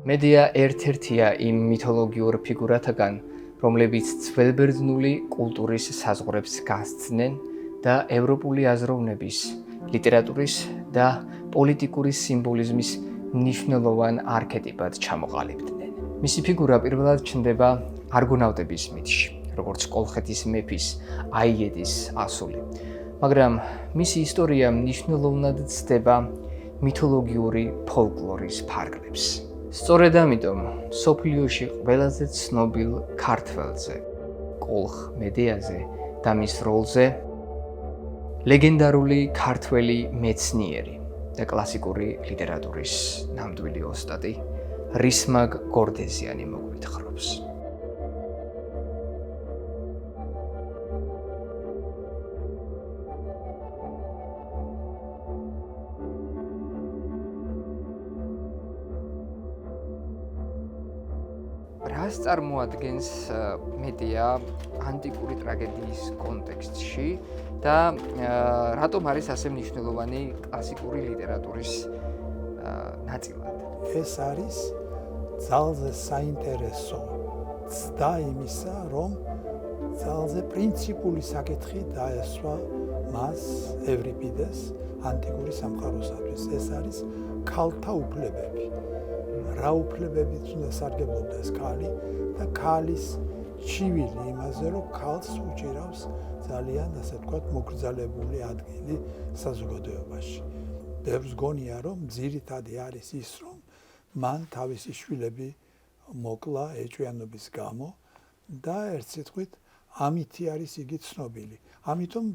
მედეა ერთ-ერთია იმ მითოლოგიურ ფიგურათაგან, რომლებიც ძველბერძნული კულტურის საზღვრებს გასცდნენ და ევროპული აზროვნების, ლიტერატურის და პოლიტიკური სიმბოლიზმის მნიშვნელოვან არქეტიპად ჩამოყალიბდნენ. მისი ფიგურა პირველად ჩნდება არგონავტების მითში, როგორც კოლხეთის მეფის აიედის ასული, მაგრამ მისი ისტორია მნიშვნელოვნად ცდება მითოლოგიური ფოლკლორის ფარგლებს. სწორედ ამიტომ მსოფლიოში ყველაზე ცნობილ ქართველზე, კოლხ მედეაზე და მის როლზე ლეგენდარული ქართველი მეცნიერი და კლასიკური ლიტერატურის ნამდვილი ოსტატი რისმაგ გორდეზიანი მოგვითხრობს. რას წარმოადგენს მედეა ანტიკური ტრაგედიის კონტექსტში და რატომ არის ასე მნიშვნელოვანი კლასიკური ლიტერატურის ნაწილად? ეს არის ძალზე საინტერესო ცდა იმისა, რომ ძალზე პრინციპული საკითხი დაესვა მას ევრიპიდეს ანტიკური სამყაროსათვის. ეს არის ქალთა უფლებები. რა უფლებებით უნდა სარგებლობდეს ქალი და ქალის ჩივილი იმაზე, რომ ქალს უჭირავს ძალიან, ასე ვთქვათ, მოგრძალებული ადგილი საზოგადოებაში. ბევრს გონია, რომ ძირითადი არის ის, რომ მან თავისი შვილები მოკლა ეჭვიანობის გამო და ერთ სიტყვით ამითი არის იგი ცნობილი. ამიტომ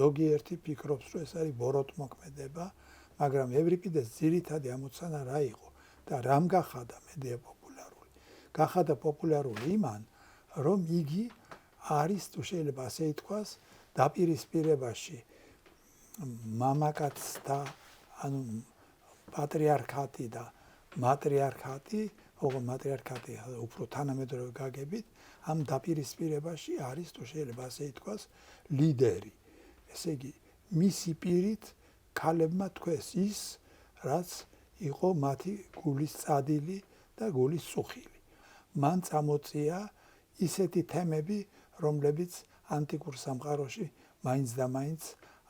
ზოგიერთი ფიქრობს, რომ ეს არის ბოროტმოქმედება, მაგრამ ევრიპიდეს ძირითადი ამოცანა რა იყო? და რამ გახადა მედეა პოპულარული? გახადა პოპულარული იმან, რომ იგი არის, თუ შეიძლება ასე ითქვას, დაპირისპირებაში მამაკაცთა, ანუ პატრიარქატი და მატრიარქატი, ოღონდ მატრიარქატი უფრო თანამედროვე გაგებით, ამ დაპირისპირებაში არის, თუ შეიძლება ასე ითქვას, ლიდერი. ესე იგი, მისი პირით ქალებმა თქვეს ის, რაც იყო მათი გულის წადილი და გულის წუხილი. მან წამოწია ისეთი თემები, რომლებიც ანტიკურ სამყაროში მაინც და მაინც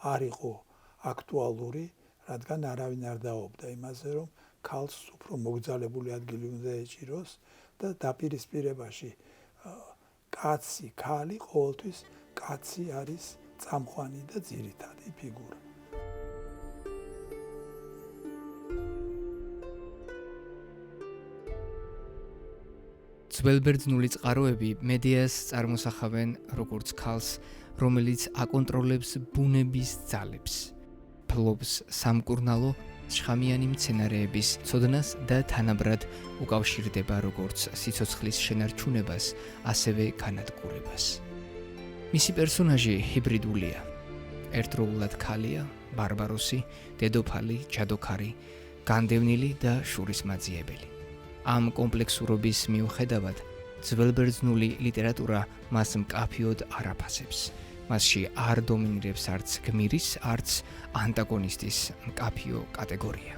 არ იყო აქტუალური, რადგან არავინ არ დაობდა იმაზე, რომ ქალს უფრო მოგრძალებული ადგილი უნდა ეჭიროს და დაპირისპირებაში კაცი, ქალი ყოველთვის კაცი არის წამყვანი და ძირითადი ფიგურა. ძველბერძნული წყაროები მედეას წარმოსახავენ როგორც ქალს, რომელიც აკონტროლებს ბუნების ძალებს, ფლობს სამკურნალო შხამიანი მცენარეების ცოდნას და თანაბრად უკავშირდება როგორც სიცოცხლის შენარჩუნებას, ასევე განადგურებას. მისი პერსონაჟი ჰიბრიდულია. ერთდროულად ქალია, ბარბაროსი, დედოფალი, ჯადოქარი, განდევნილი და შურისმაძიებელი. ამ კომპლექსურობის მიუხედავად, ძველბერძნული ლიტერატურა მას მკაფიოდ არ აფასებს. მასში არ დომინირებს არც გმირის, არც ანტაგონისტის მკაფიო კატეგორია.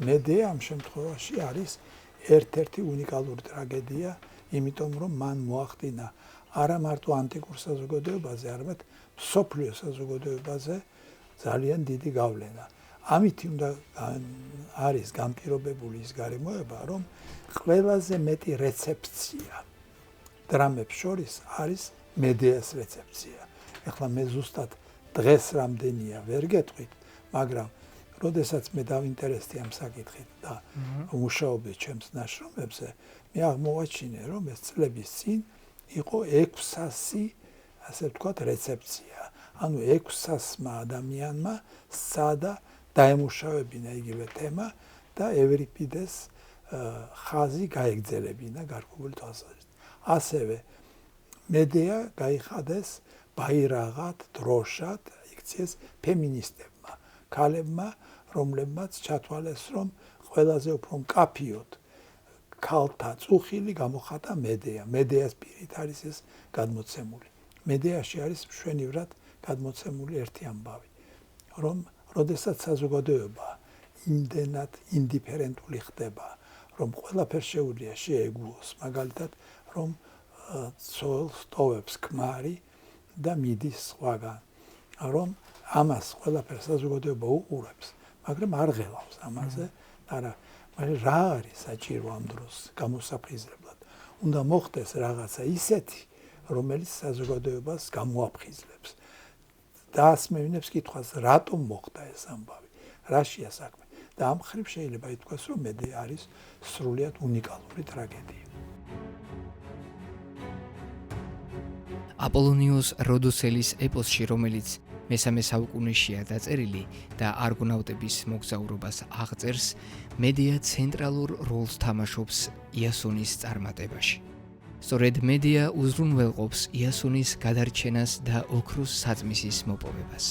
მედეა ამ შემთხვევაში არის ერთ-ერთი უნიკალური ტრაგედია, იმიტომ რომ მან მოახდინა არა მარტო ანტიკურ საზოგადოებაზე, არამედ მსოფლიო საზოგადოებაზე ძალიან დიდი გავლენა. ამით უნდა არის განპირობებული ის გარემოება, რომ ყველაზე მეტი რეცეფცია დრამებს შორის არის მედეას რეცეფცია. ეხლა მე ზუსტად დღეს რამდენია ვერ გეტყვით, მაგრამ როდესაც მე დავინტერესდი ამ საკითხით და მუშაობდი ჩემს ნაშრომებზე, მე აღმოვაჩინე, რომ ეს წლების წინ იყო 600, ასე ვთქვათ, რეცეფცია. ანუ 600-მა ადამიანმა სცადა დაემუშავებინა იგივე თემა და ევრიპიდეს ხაზი გაეგრძელებინა გარკვეული თვალსაზრისით. ასევე მედეა გაიხადეს ბაირაღად, დროშად, იქციეს ფემინისტებმა, ქალებმა, რომლებმაც ჩათვალეს, რომ ყველაზე უფრო მკაფიოდ ქალთა წუხილი გამოხატა მედეა. მედეას პირით არის ეს გადმოცემული. მედეაში არის მშვენივრად გადმოცემული ერთი ამბავი, რომ როდესაც საზოგადოება იმდენად ინდიფერენტული ხდება, რომ ყველაფერს შეუძლია შეეგუოს, მაგალითად, რომ ცოლს ტოვებს ქმარი და მიდის სხვაგან, რომ ამას ყველაფერს საზოგადოება უყურებს, მაგრამ არ ღელავს ამაზე, არა, მაგრამ რა არის საჭირო ამ დროს გამოსაფხიზლებლად? უნდა მოხდეს რაღაცა ისეთი, რომელიც საზოგადოებას გამოაფხიზლებს. დაასმევინებს კითხვას, რატომ მოხდა ეს ამბავი? რაშია საქმე? და ამ ხრივ შეიძლება ითქვას, რომ მედია არის სრულიად უნიკალური ტრაგედია. აპოლონიოს როდოსელის ეპოსში, რომელიც მესამე საუკუნეშია დაწერილი და არგონავტების მოგზაურობას აღწერს, მედია ცენტრალურ როლს თამაშობს იასონის წარმატებაში. სწორედ მედია უზრუნველყოფს იასონის გადარჩენას და ოქროს საწმისის მოპოვებას.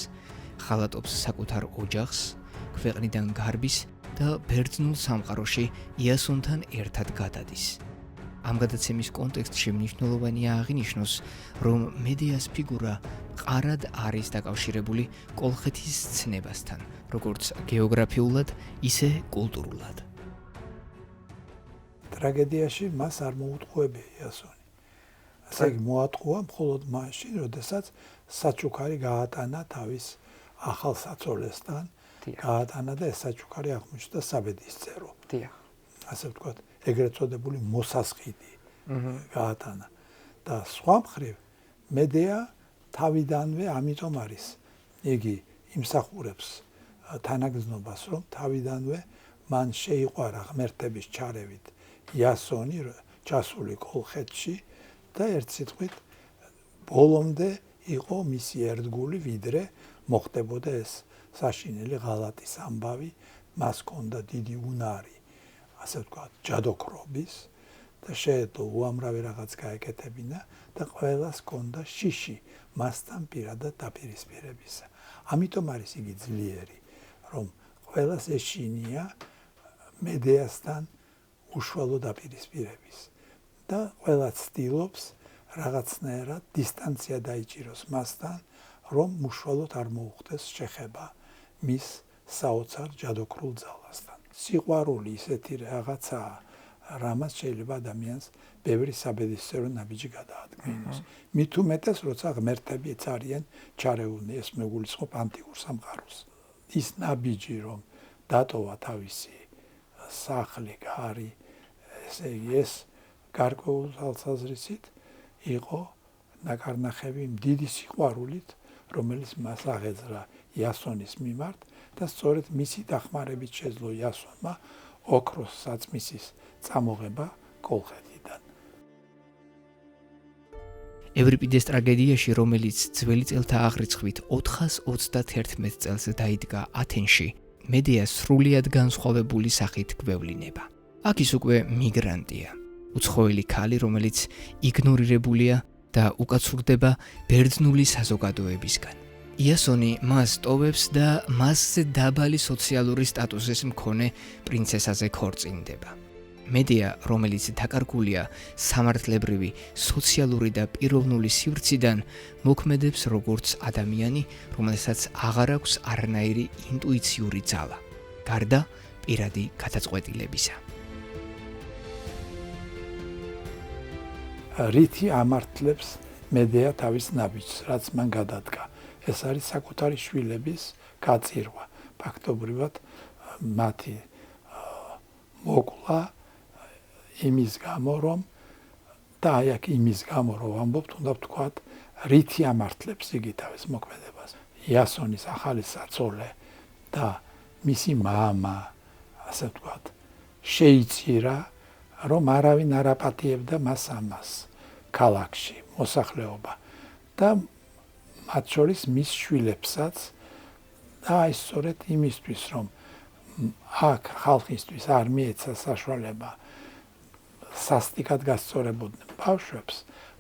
ხალატობს საკუთარ ოჯახს, ქვეყნიდან გარბის და ბერძნულ სამყაროში იასონთან ერთად გადადის. ამ გადაცემის კონტექსტში მნიშვნელოვანია აღინიშნოს, რომ მედიას ფიგურა მყარად არის დაკავშირებული კოლხეთის ცნებასთან, როგორც გეოგრაფიულად, ისე კულტურულად. ტრაგედიაში მას არ მოუტყუებია იასონი. ასე იგი მოატყუა მხოლოდ მაშინ, როდესაც საჩუქარი გაატანა თავის ახალ საწოლესთან, გაატანა და ეს საჩუქარი აღმოჩნდა საბედისწერო. ასე ვთქვათ, ეგრეთ წოდებული მოსასყიდი გაატანა. და სხვა მხრივ მედია თავიდანვე ამიტომ არის იგი იმსახურებს თანაგრძნობას, რომ თავიდანვე მან შეიყვარა ღმერთების ჩარევით იასონი ჩასული კოლხეთში და ერთ სიტყვით ბოლომდე იყო მისი ერთგული, ვიდრე მოხდებოდა ეს საშინელი ღალატის ამბავი, მას ჰქონდა დიდი უნარი, ასე ვთქვათ, ჯადოქრობის და შეეძლო უამრავი რაღაც გაეკეთებინა და ყველას ჰქონდა შიში მასთან პირადად დაპირისპირებისა. ამიტომ არის იგი ძლიერი, რომ ყველას ეშინია მედიასთან უშუალო დაპირისპირების და ყველა ცდილობს რაღაცნაირად დისტანცია დაიჭიროს მასთან, რომ უშუალოდ არ მოუხდეს შეხება მის საოცარ ჯადოქრულ ძალასთან. სიყვარული ისეთი რაღაცაა, რამაც შეიძლება ადამიანს ბევრი საბედისწერო ნაბიჯი გადაადგინოს. მით უმეტეს, როცა ღმერთებიც არიან ჩარეულნი, ეს მეგულისხმობ ანტიკურ სამყაროს. ის ნაბიჯი, რომ დატოვა თავისი სახლი, გარი, ესე იგი ეს გარკვეულ თვალსაზრისით იყო ნაკარნახები დიდი სიყვარულით, რომელიც მას აღეძრა იასონის მიმართ და სწორედ მისი დახმარებით შეძლო იასონმა ოქროს საწმისის წამოღება კოლხეთიდან. ევრიპიდეს ტრაგედიაში, რომელიც ძველი წელთა აღრიცხვით 421 წელს დაიდგა ათენში, მედია სრულიად განსხვავებული სახით გვევლინება. აქ ის უკვე მიგრანტია, უცხოელი ქალი, რომელიც იგნორირებულია და უკაცურდება ბერძნული საზოგადოებისგან. იასონი მას ტოვებს და მასზე დაბალი სოციალური სტატუსის მქონე პრინცესაზე ქორწინდება. მედია, რომელიც დაკარგულია სამართლებრივი, სოციალური და პიროვნული სივრციდან, მოქმედებს როგორც ადამიანი, რომელსაც აღარ აქვს არანაირი ინტუიციური ძალა, გარდა პირადი გადაწყვეტილებისა. რითი ამართლებს მედია თავის ნაბიჯს, რაც მან გადადგა. ეს არის საკუთარი შვილების გაწირვა. ფაქტობრივად მათი მოკლა იმის გამო, რომ და აი აქ იმის გამო, რომ ამბობთ, უნდა ვთქვათ, რითი ამართლებს იგი თავის მოქმედებას. იასონის ახალი საწოლე და მისი მამა, ასე ვთქვათ, შეიწირა, რომ არავინ არ აპატიებდა მას ამას ქალაქში, მოსახლეობა და მათ შორის მის შვილებსაც და აი სწორედ იმისთვის, რომ აქ ხალხისთვის არ მიეცა საშუალება სასტიკად გასწორებოდნენ ბავშვებს,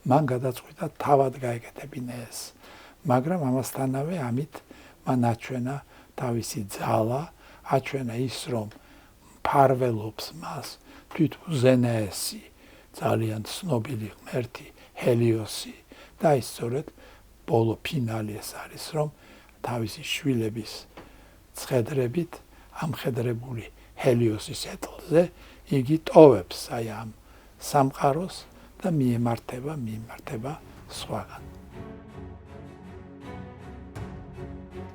მან გადაწყვიტა თავად გაეკეთებინა ეს. მაგრამ ამასთანავე ამით მან აჩვენა თავისი ძალა, აჩვენა ის, რომ მფარველობს მას თვით უზენაესი, ძალიან ცნობილი ღმერთი ჰელიოსი და ის სწორედ ბოლო ფინალი ეს არის, რომ თავისი შვილების ცხედრებით ამხედრებული ჰელიოსის ეთლზე იგი ტოვებს აი ამ სამყაროს და მიემართება სხვაგან.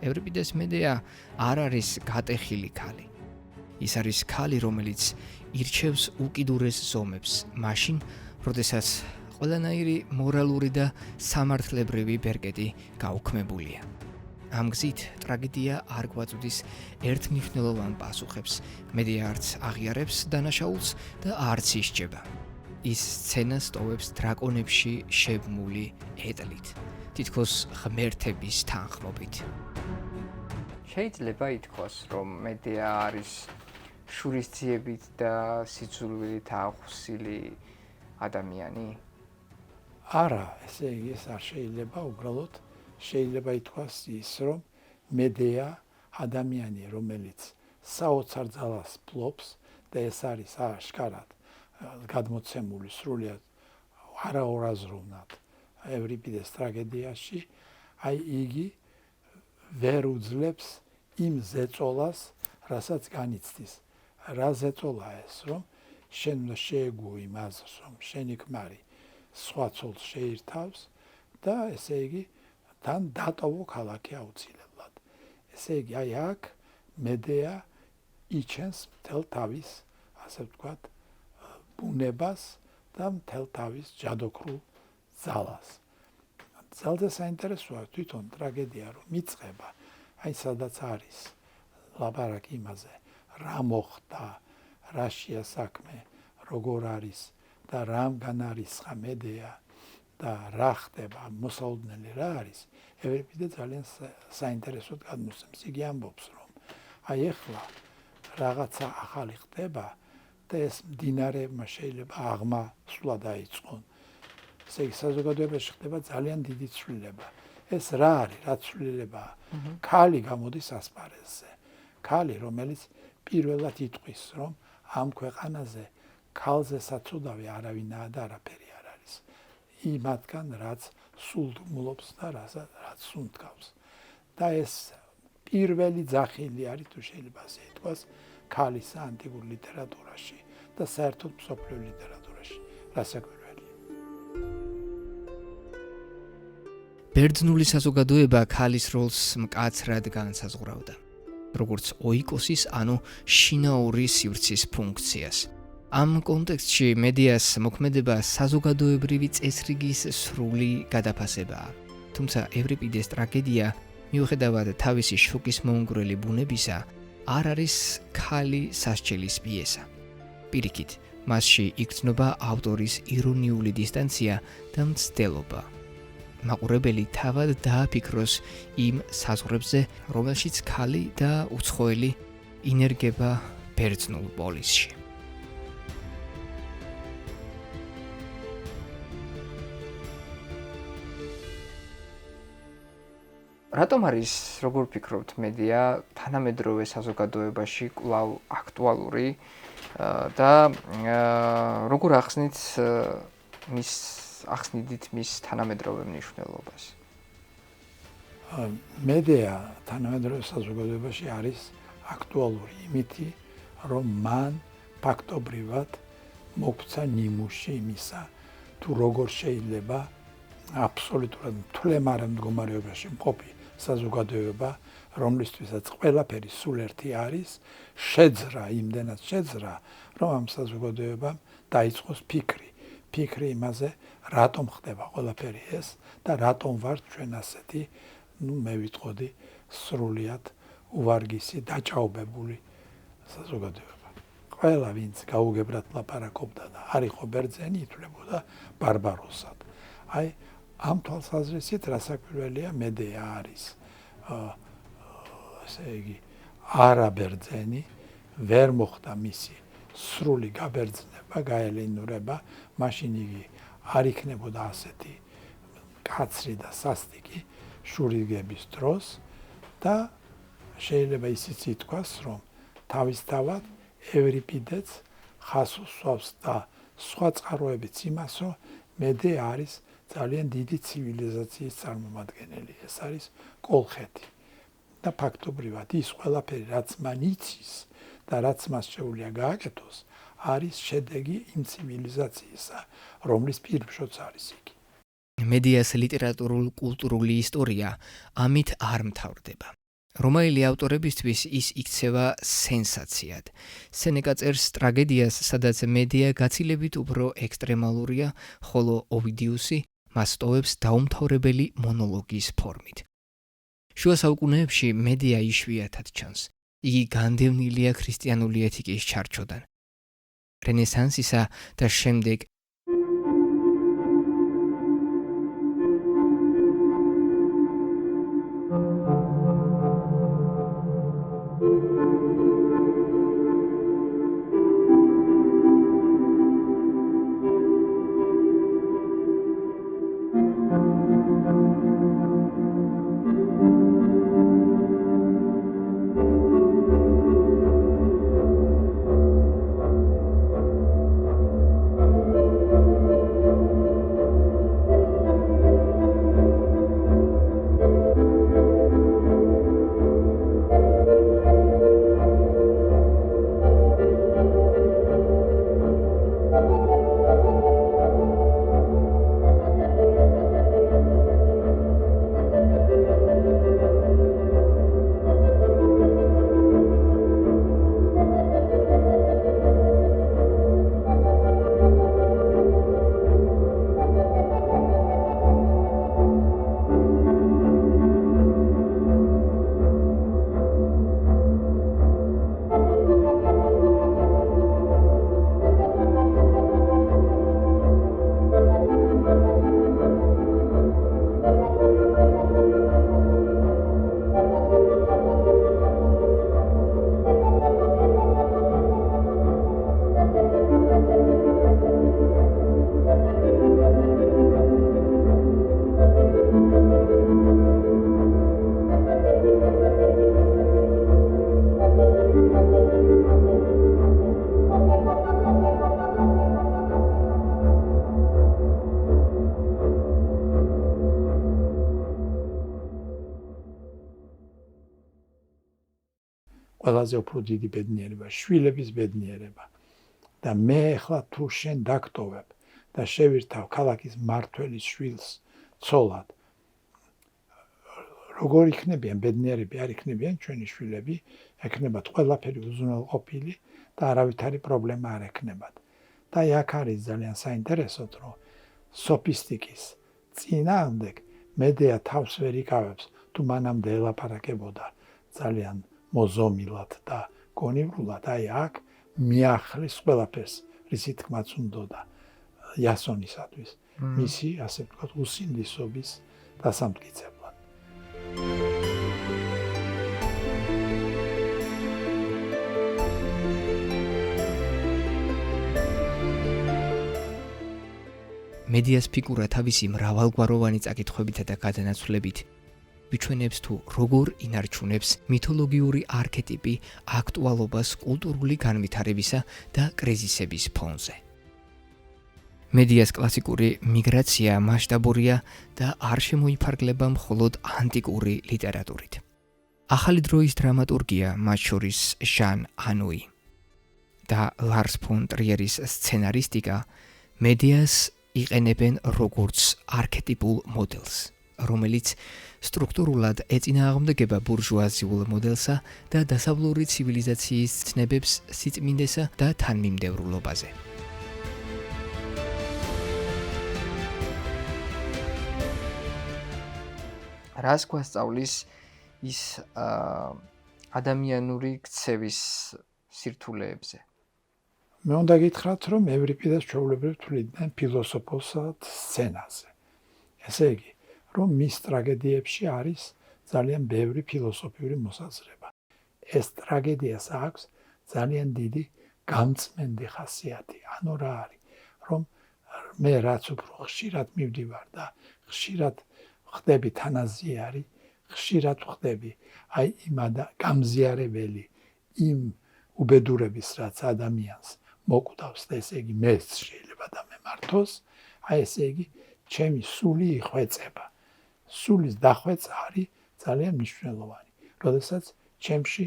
ევრიპიდეს მედეა არ არის გატეხილი ქალი. ის არის ქალი, რომელიც ირჩევს უკიდურეს ზომებს, მაშინ, როდესაც ყველანაირი მორალური და სამართლებრივი ბერკეტი გაუქმებულია. ამ გზით ტრაგედია არ გვაწვდის ერთმნიშვნელოვან პასუხებს, მედეა არც აღიარებს დანაშაულს და არც ისჯება. ის სცენას ტოვებს დრაკონებში შებმული ეტლით, თითქოს ღმერთების თანხმობით. შეიძლება ითქვას, რომ მედეა არის შურისძიებით და სიძულვილით აღუსილი ადამიანი? არა, ესე იგი ეს არ შეიძლება, უბრალოდ შეიძლება ითქვას ის, რომ მედეა ადამიანი, რომელიც საოცარ ძალას ფლობს და ეს არის აშკარად გადმოცემული სრულიად არაორაზროვნად ევრიპიდეს ტრაგედიაში, აი იგი ვერ უძლებს იმ ზეწოლას, რასაც განიცდის. რა ზეწოლა ეს, რომ შენ უნდა შეეგუო იმ აზრს, რომ შენი ქმარი სხვა ცოლს შეირთავს და ესე იგი თან დატოვო ქალაქი აუცილებლად. ესე იგი აი აქ მედეა იჩენს მთელ თავის, ასე ვთქვათ, ბუნებას და მთელ თავის ჯადოქრულ ძალას. ძალზე საინტერესოა თვითონ ტრაგედია, რომ იწყება, აი სადაც არის ლაპარაკი იმაზე, რა მოხდა, რაშია საქმე, როგორ არის და რამგან არისხა მედეა და რა ხდება, მოსაუდნელი რა არის, ევრიპიდე ძალიან საინტერესოდ გადმოსცემს. იგი ამბობს, რომ აი ეხლა რაღაცა ახალი ხდება და ეს მდინარეებმა შეიძლება აღმა სვლა დაიწყონ. ესე იგი საზოგადოებაში ხდება ძალიან დიდი ცვლილება. ეს რა არის, რა ცვლილებაა? ქალი გამოდის ასპარეზზე. ქალი, რომელიც პირველად იტყვის, რომ ამ ქვეყანაზე ქალზე საცუდავი არავინაა და არაფერი არ არის. იმათგან, რაც სულდმულობს და რაც სუნთქავს. და ეს პირველი ძახილი არის, თუ შეიძლება ასე ითქვას, ქალის ანტიკურ ლიტერატურაში და საერთოდ მსოფლიო ლიტერატურაში. რასაკვირველია. ბერძნული საზოგადოება ქალის როლს მკაცრად განსაზღვრავდა, როგორც ოიკოსის, ანუ შინაური სივრცის ფუნქციას. ამ კონტექსტში მედეას მოქმედება საზოგადოებრივი წესრიგის სრული გადაფასებაა. თუმცა ევრიპიდეს ტრაგედია, მიუხედავად თავისი შუქისმოუნგრელი ბუნებისა, არ არის ქალი სასჯელის პიესა. პირიქით, მასში იგრძნობა ავტორის ირონიული დისტანცია და მცდელობა. მაყურებელი თავად დააფიქროს იმ საზღვრებზე, რომელშიც ქალი და უცხოელი ინერგება ბერძნულ პოლისში. რატომ არის, როგორ ფიქრობთ, მედეა თანამედროვე საზოგადოებაში კვლავ აქტუალური და როგორ ახსნით მის თანამედროვე მნიშვნელობას? მედეა თანამედროვე საზოგადოებაში არის აქტუალური იმითი, რომ მან ფაქტობრივად მოგვცა ნიმუში იმისა, თუ როგორ შეიძლება აბსოლუტურად მთლემარე მდგომარეობაში მყოფი საზოგადოება, რომლისთვისაც ყველაფერი სულ ერთი არის, შეძრა, იმდენად შეძრა, რომ ამ საზოგადოებამ დაიწყოს ფიქრი იმაზე, რატომ ხდება ყველაფერი ეს და რატომ ვართ ჩვენ ასეთი, მე ვიტყოდი, სრულიად უვარგისი, დაჭაობებული საზოგადოება. ყველა, ვინც გაუგებრად ლაპარაკობდა და არ იყო ბერძენი, ითვლებოდა ბარბაროსად. აი, ამ თვალსაზრისით რასაკვირველია, მედეა არის ესე იგი არაბერძენი, ვერ მოხდა მისი სრული გაბერძნება, გაელენურება, მაშინ იგი არ იქნებოდა ასეთი კაცრი და სასტიკი შურიგების დროს და შეიძლება ისიც ითქვას, რომ თავისთავად ევრიპიდეც ხას უსვავს და სხვა წყაროებიც იმას, რომ მედეა არის ძალიან დიდი ცივილიზაციის წარმომადგენელი. ეს არის კოლხეთი. და ფაქტობრივად ის ყველაფერი, რაც მან იცის და რაც მას შეუძლია გააკეთოს, არის შედეგი იმ ცივილიზაციისა, რომლის პირშოც არის იგი. მედიას ლიტერატურულ-კულტურული ისტორია ამით არ მთავრდება. რომაელი ავტორებისთვის ის იქცევა სენსაციად. სენეკა წერს ტრაგედიას, სადაც მედია გაცილებით უფრო ექსტრემალურია, ხოლო ოვიდიუსი მას ტოვებს დაუმთავრებელი მონოლოგის ფორმით. შუა საუკუნეებში მედია იშვიათად ჩანს. იგი განდევნილია ქრისტიანული ეთიკის ჩარჩოდან. რენესანსისა და შემდეგ ყველაზე უფრო დიდი ბედნიერება, შვილების ბედნიერება. და მე ახლა თუ შენ დაგტოვებ და შევირთავ ქალაქის მმართველის შვილს ცოლად, როგორ იქნებიან ბედნიერები, არ იქნებიან ჩვენი შვილები, ექნებათ ყველაფერი უზრუნველყოფილი და არავითარი პრობლემა არ ექნებათ. და აქ არის ძალიან საინტერესო, რომ სოფისტიკის წინააღმდეგ მედია თავს ვერ იკავებს, თუ მანამდე ელაპარაკებოდა ძალიან მოზომილად და გონივრულად, აი აქ მიახლის ყველაფერს, რისი თქმაც უნდოდა იასონისათვის, მისი, ასე ვთქვათ, უსინდისობის დასამტკიცებლად. მედიას ფიგურა თავისი მრავალგვაროვანი წაკითხვებითა და გადანაცვლებით ვიჩვენებს თუ როგორ ინარჩუნებს მითოლოგიური არქეტიპი აქტუალობას კულტურული განვითარებისა და კრიზისების ფონზე. მედიას კლასიკური მიგრაცია მასშტაბურია და არ შემოიფარგლება მხოლოდ ანტიკური ლიტერატურით. ახალი დროის დრამატურგია, მათ შორის ჟან ანუი და ლარს ფონ ტრიერის სცენარისტიკა მედიას იყენებენ როგორც არქეტიპულ მოდელს, რომელიც სტრუქტურულად ეწინააღმდეგება ბურჟუაზიულ მოდელსა და დასავლური ცივილიზაციის ცნებებს სიწმინდესა და თანმიმდევრულობაზე. რას გვასწავლის ის ადამიანური ქცევის სირთულეებზე? მე უნდა გითხრათ, რომ ევრიპიდეს ჩვეულებრივ თვლიდნენ ფილოსოფოსად სცენაზე. ესე იგი, რომ მის ტრაგედიებში არის ძალიან ბევრი ფილოსოფიური მოსაზრება. ეს ტრაგედიას აქვს ძალიან დიდი გამწმენდი ხასიათი. ანუ რა არის, რომ მე რაც უფრო ხშირად მივდივარ და ხშირად ხდები თანაზიარი, ხშირად ხდები აი იმ გამზიარებელი იმ უბედურების, რაც ადამიანს მოკვდავს და ესე იგი მეც შეიძლება დამემართოს, აი ესე იგი ჩემი სული იხვეწება. სულის დახვეწა არის ძალიან მნიშვნელოვანი. როდესაც ჩემში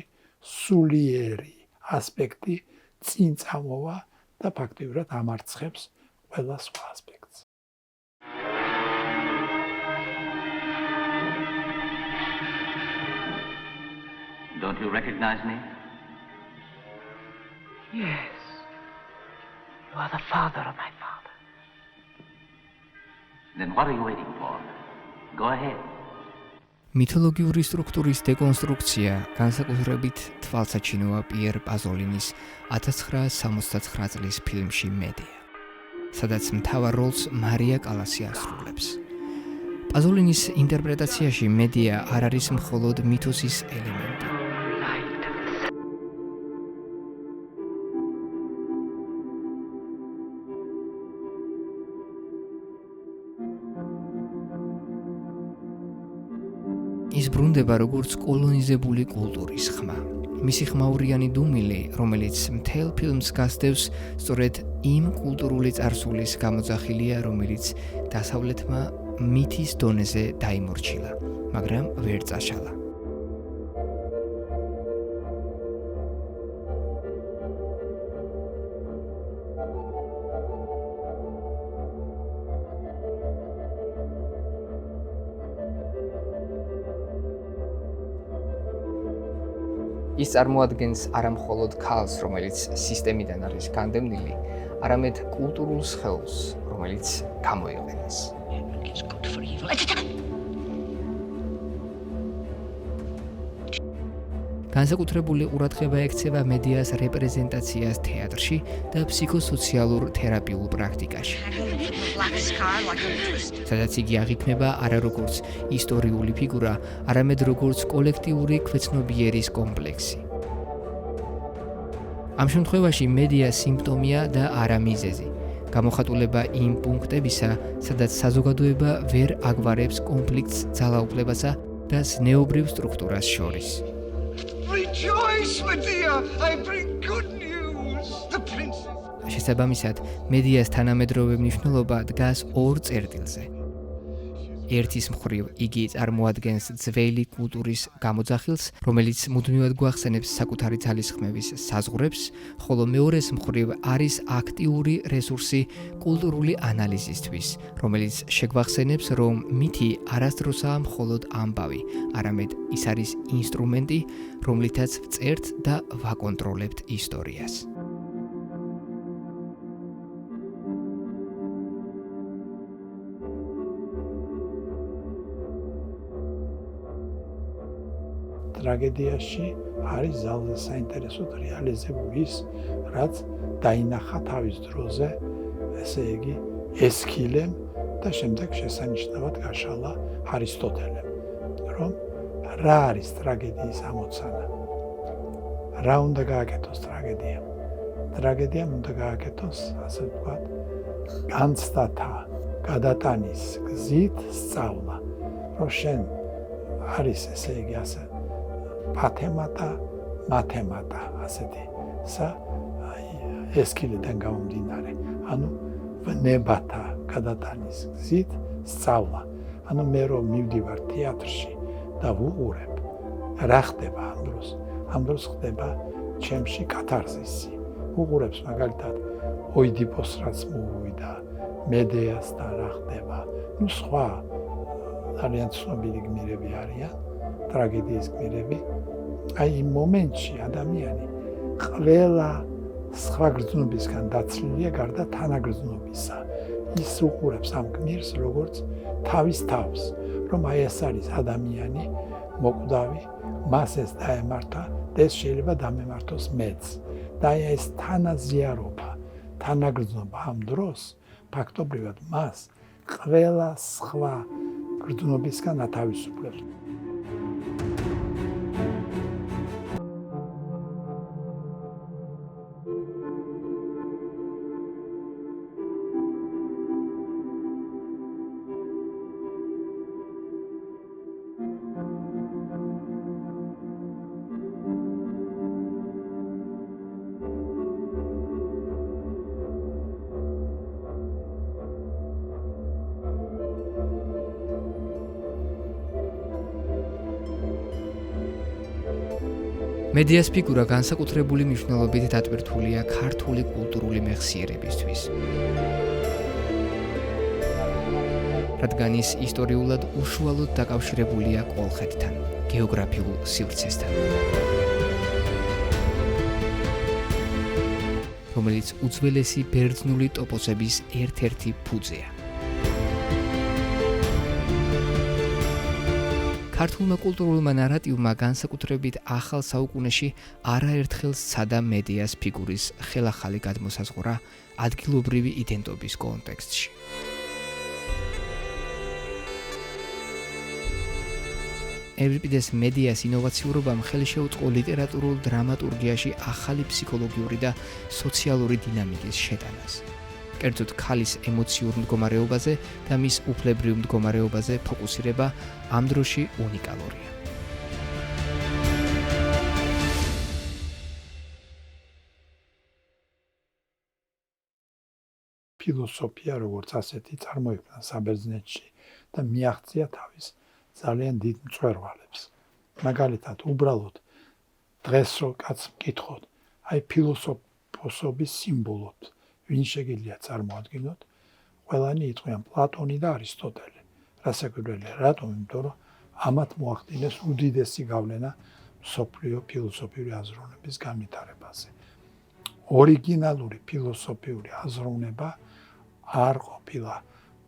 სულიერი ასპექტი წინ წამოვა და ფაქტიურად ამარცხებს ყველა სხვა ასპექტს. Don't you recognize me? Yes. You are the father of my father. Then what are you waiting for? Go ahead. მითოლოგიური სტრუქტურის დეკონსტრუქცია განსაკუთრებით თვალსაჩინოა პიერ პაზოლინის 1969 წლის ფილმში მედია, სადაც მთავარ როლს მარია კალასი ასრულებს. პაზოლინის ინტერპრეტაციაში მედია არ არის მხოლოდ მითოსის ელემენტი. ის ბრუნდება როგორც კოლონიზებული კულტურის ხმა. მისი ხმაურიანი დუმილი, რომელიც მთელ ფილმს გასდევს, სწორედ იმ კულტურული წარსულის გამოძახილია, რომელიც დასავლეთმა მითის დონეზე დაიმორჩილა, მაგრამ ვერ წაშალა. ის წარმოადგენს არა მხოლოდ ქალს, რომელიც სისტემიდან არის განდევნილი, არამედ კულტურულ სხეულს, რომელიც გამოიყენეს. განსაკუთრებული ყურადღება ექცევა მედიას რეპრეზენტაციას თეატრში და ფსიქოსოციალურ თერაპიულ პრაქტიკაში. სადაც იგი აღიქმება არა როგორც ისტორიული ფიგურა, არამედ როგორც კოლექტიური ქვეცნობიერის კომპლექსი. ამ შემთხვევაში მედია სიმპტომია და არა მიზეზი. გამოხატულება იმ პუნქტებისა, სადაც საზოგადოება ვერ აგვარებს კონფლიქტს ძალაუფლებასა და ზნეობრივ სტრუქტურას შორის. Rejoice, Medea! I bring good news. The princess. შესაბამისად, მედიას თანამედროვე მნიშვნელობა დგას ორ წერტილზე. ერთის მხრივ იგი წარმოადგენს ძველი კულტურის გამოძახილს, რომელიც მუდმივად გვახსენებს საკუთარი ძალისხმევის საზღვრებს, ხოლო მეორეს მხრივ არის აქტიური რესურსი კულტურული ანალიზისთვის, რომელიც შეგვახსენებს, რომ მითი არასდროსაა მხოლოდ ამბავი, არამედ ის არის ინსტრუმენტი, რომლითაც ვწერთ და ვაკონტროლებთ ისტორიას. ტრაგედიაში არის ძალზე საინტერესოდ რეალიზებული ის, რაც დაინახა თავის დროზე, ესე იგი, ესქილემ და შემდეგ შესანიშნავად გაშალა არისტოტელემ, რომ რა არის ტრაგედიის ამოცანა? რა უნდა გააკეთოს ტრაგედიამ? ტრაგედიამ უნდა გააკეთოს, ასე ვთქვათ, განცდათა, გადატანის გზით სწავლა, რომ შენ არის ესე იგი ასე პათემატა, მათემატა, ასეთი ესქილიდან გამომდინარე. ანუ ვნებათა გადატანის გზით სწავლა. ანუ მე რომ მივდივარ თეატრში და ვუყურებ, რა ხდება ამ დროს? ამ დროს ხდება ჩემში კათარზისი. ვუყურებს მაგალითად ოიდიპოს რაც მოვიდა, მედეას და რა ხდება. ნუ სხვა ძალიან ცნობილი გმირები არიან, ტრაგედიის გმირები. აი იმ მომენტში ადამიანი ყველა სხვა გრძნობისგან დაცლილია გარდა თანაგრძნობისა. ის უყურებს ამ გმირს როგორც თავის თავს, რომ აი ეს არის ადამიანი მოკვდავი, მას ეს დაემართა და ეს შეიძლება დამემართოს მეც. და აი ეს თანაზიარობა, თანაგრძნობა ამ დროს ფაქტობრივად მას ყველა სხვა გრძნობისგან ათავისუფლებს. მედიას ფიგურა განსაკუთრებული მნიშვნელობით დატვირთულია ქართული კულტურული მეხსიერებისთვის. რადგან ის ისტორიულად უშუალოდ დაკავშირებულია კოლხეთთან, გეოგრაფიულ სივრცესთან, რომელიც უძველესი ბერძნული ტოპოსების ერთ-ერთი ფუძეა. ქართულმა კულტურულმა ნარატივმა განსაკუთრებით ახალ საუკუნეში არაერთხელ სცადა მედიას ფიგურის ხელახალი გადმოსაზღვრა ადგილობრივი იდენტობის კონტექსტში. ევრიპიდეს მედიას ინოვაციურობამ ხელი შეუწყო ლიტერატურულ დრამატურგიაში ახალი ფსიქოლოგიური და სოციალური დინამიკის შეტანას. კერძოდ ქალის ემოციურ მდგომარეობაზე და მის უფლებრივ მდგომარეობაზე ფოკუსირება ამ დროში უნიკალურია. ფილოსოფია როგორც ასეთი წარმოიქმნა საბერძნეთში და მიაღწია თავის ძალიან დიდ მწვერვალებს. მაგალითად, უბრალოდ დღეს რო კაც მკითხოთ, აი ფილოსოფოსობის სიმბოლოდ ვინ შეგიძლია წარმოადგინოთ, ყველანი იტყვიან პლატონი და არისტოტელე. რასაკვირველია, რატომ? იმიტომ რომ ამათ მოახდინეს უდიდესი გავლენა მსოფლიო ფილოსოფიური აზროვნების განვითარებაზე. ორიგინალური ფილოსოფიური აზროვნება არ ყოფილა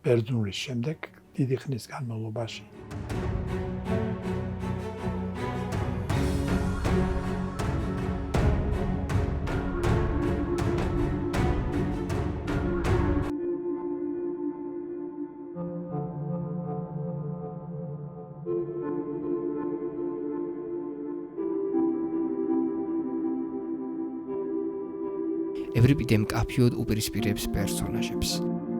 ბერძნულის შემდეგ დიდი ხნის განმავლობაში. ევრიპიდე მკაფიოდ უპირისპირებს პერსონაჟებს.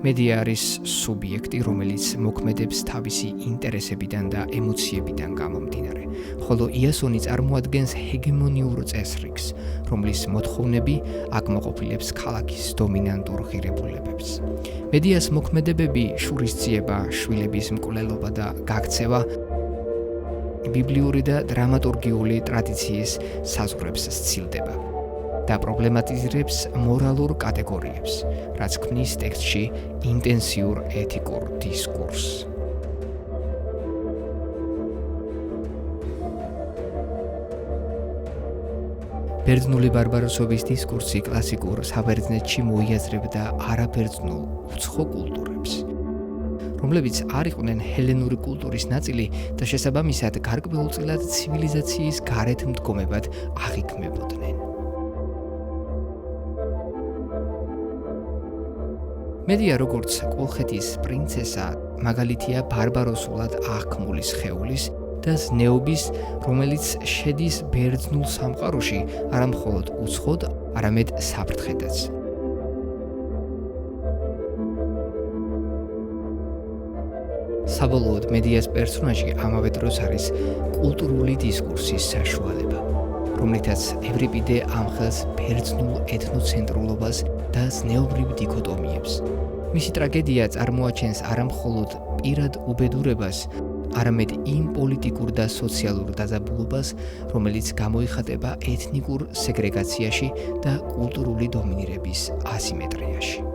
მედია არის სუბიექტი, რომელიც მოქმედებს თავისი ინტერესებიდან და ემოციებიდან გამომდინარე, ხოლო იასონი წარმოადგენს ჰეგემონიურ წესრიგს, რომლის მოთხოვნები აკმაყოფილებს ქალაქის დომინანტურ ღირებულებებს. მედიას მოქმედებები, შურისძიება, შვილების მკვლელობა და გაქცევა ბიბლიური და დრამატურგიული ტრადიციის საზღვრებს სცილდება და პრობლემატიზირებს მორალურ კატეგორიებს, რაც ქმნის ტექსტში ინტენსიურ ეთიკურ დისკურსს. ბერძნული ბარბაროსობის დისკურსი კლასიკურ საბერძნეთში მოიაზრებდა არაბერძნულ უცხო კულტურებს, რომლებიც არ იყვნენ ჰელენური კულტურის ნაწილი და შესაბამისად გარკვეულწილად ცივილიზაციის გარეთ მდგომებად აღიქმებოდნენ. მედია როგორც კოლხეთის პრინცესა მაგალითია ბარბაროსულად აღქმული სხეულის და ზნეობის, რომელიც შედის ბერძნულ სამყაროში არა მხოლოდ უცხოდ, არამედ საფრთხედაც. საბოლოოდ მედიას პერსონაჟი ამავე დროს არის კულტურული დისკურსის საშუალება, რომლითაც ევრიპიდე ამხელს ბერძნულ ეთნოცენტრულობას და ზნეობრივ დიქოტომიებს. მისი ტრაგედია წარმოაჩენს არა მხოლოდ პირად უბედურებას, არამედ იმ პოლიტიკურ და სოციალურ დაძაბულობას, რომელიც გამოიხატება ეთნიკურ სეგრეგაციაში და კულტურული დომინირების ასიმეტრიაში.